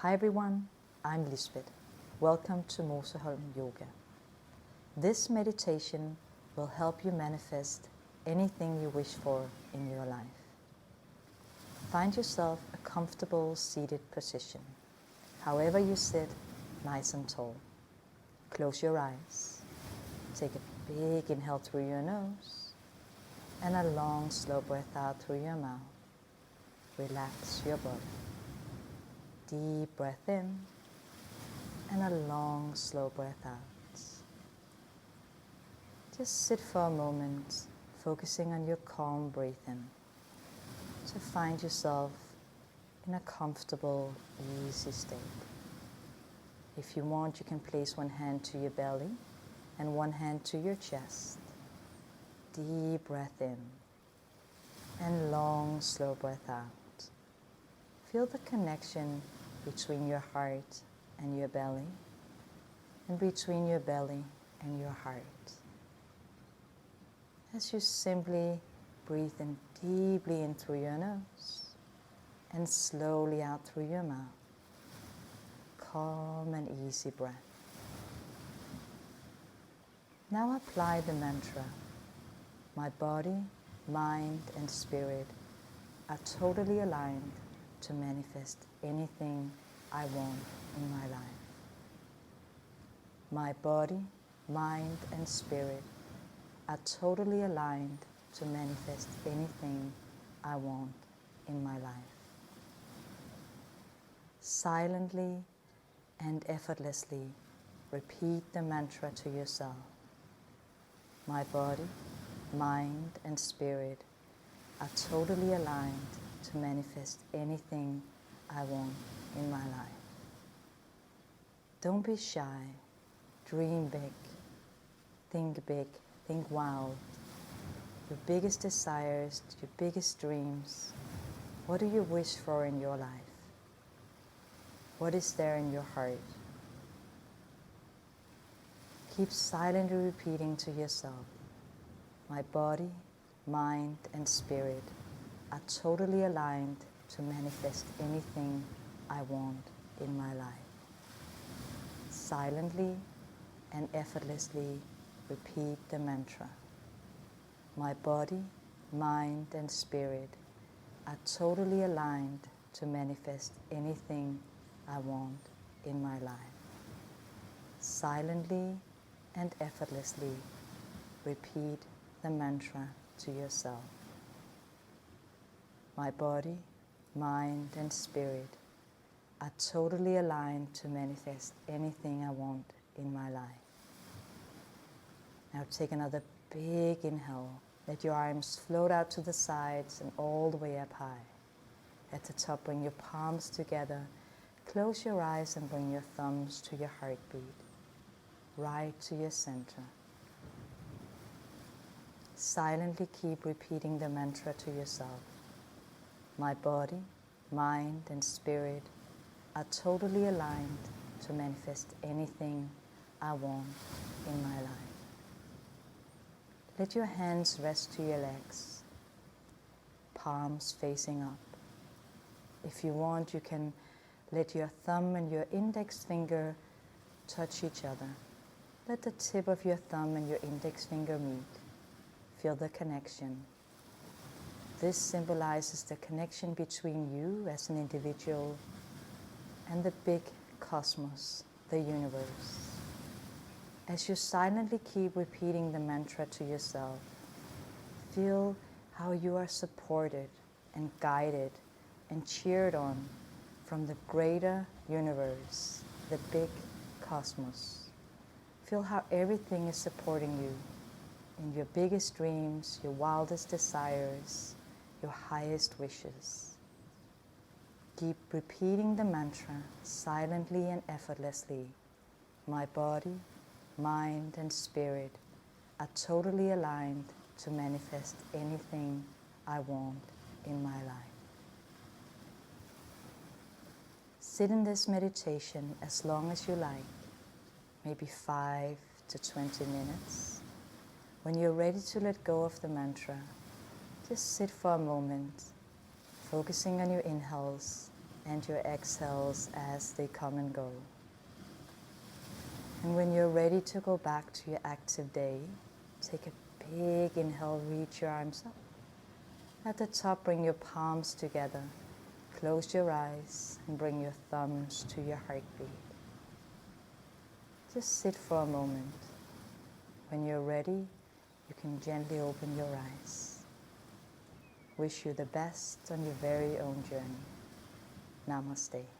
Hi everyone, I'm Lisbeth. Welcome to Moseholm Yoga. This meditation will help you manifest anything you wish for in your life. Find yourself a comfortable seated position. However you sit, nice and tall. Close your eyes. Take a big inhale through your nose and a long, slow breath out through your mouth. Relax your body. Deep breath in and a long, slow breath out. Just sit for a moment, focusing on your calm breathing, to find yourself in a comfortable, easy state. If you want, you can place one hand to your belly and one hand to your chest. Deep breath in and long, slow breath out. Feel the connection between your heart and your belly, and between your belly and your heart. As you simply breathe in deeply in through your nose and slowly out through your mouth. Calm and easy breath. Now apply the mantra. My body, mind, and spirit are totally aligned to manifest anything I want in my life. My body, mind, and spirit are totally aligned to manifest anything I want in my life. Silently and effortlessly repeat the mantra to yourself. My body, mind, and spirit are totally aligned to manifest anything I want in my life. Don't be shy. Dream big. Think big. Think wild. Your biggest desires, your biggest dreams. What do you wish for in your life? What is there in your heart? Keep silently repeating to yourself, my body, mind, and spirit are totally aligned to manifest anything I want in my life. Silently and effortlessly repeat the mantra. My body, mind, and spirit are totally aligned to manifest anything I want in my life. Silently and effortlessly repeat the mantra to yourself. My body, mind, and spirit are totally aligned to manifest anything I want in my life. Now take another big inhale. Let your arms float out to the sides and all the way up high. At the top, bring your palms together. Close your eyes and bring your thumbs to your heartbeat, right to your center. Silently keep repeating the mantra to yourself. My body, mind, and spirit are totally aligned to manifest anything I want in my life. Let your hands rest to your legs, palms facing up. If you want, you can let your thumb and your index finger touch each other. Let the tip of your thumb and your index finger meet. Feel the connection. This symbolizes the connection between you as an individual and the big cosmos, the universe. As you silently keep repeating the mantra to yourself, feel how you are supported and guided and cheered on from the greater universe, the big cosmos. Feel how everything is supporting you in your biggest dreams, your wildest desires, your highest wishes. Keep repeating the mantra silently and effortlessly. My body, mind, and spirit are totally aligned to manifest anything I want in my life. Sit in this meditation as long as you like, maybe 5 to 20 minutes. When you're ready to let go of the mantra, just sit for a moment, focusing on your inhales and your exhales as they come and go. And when you're ready to go back to your active day, take a big inhale, reach your arms up. At the top, bring your palms together. Close your eyes and bring your thumbs to your heartbeat. Just sit for a moment. When you're ready, you can gently open your eyes. Wish you the best on your very own journey. Namaste.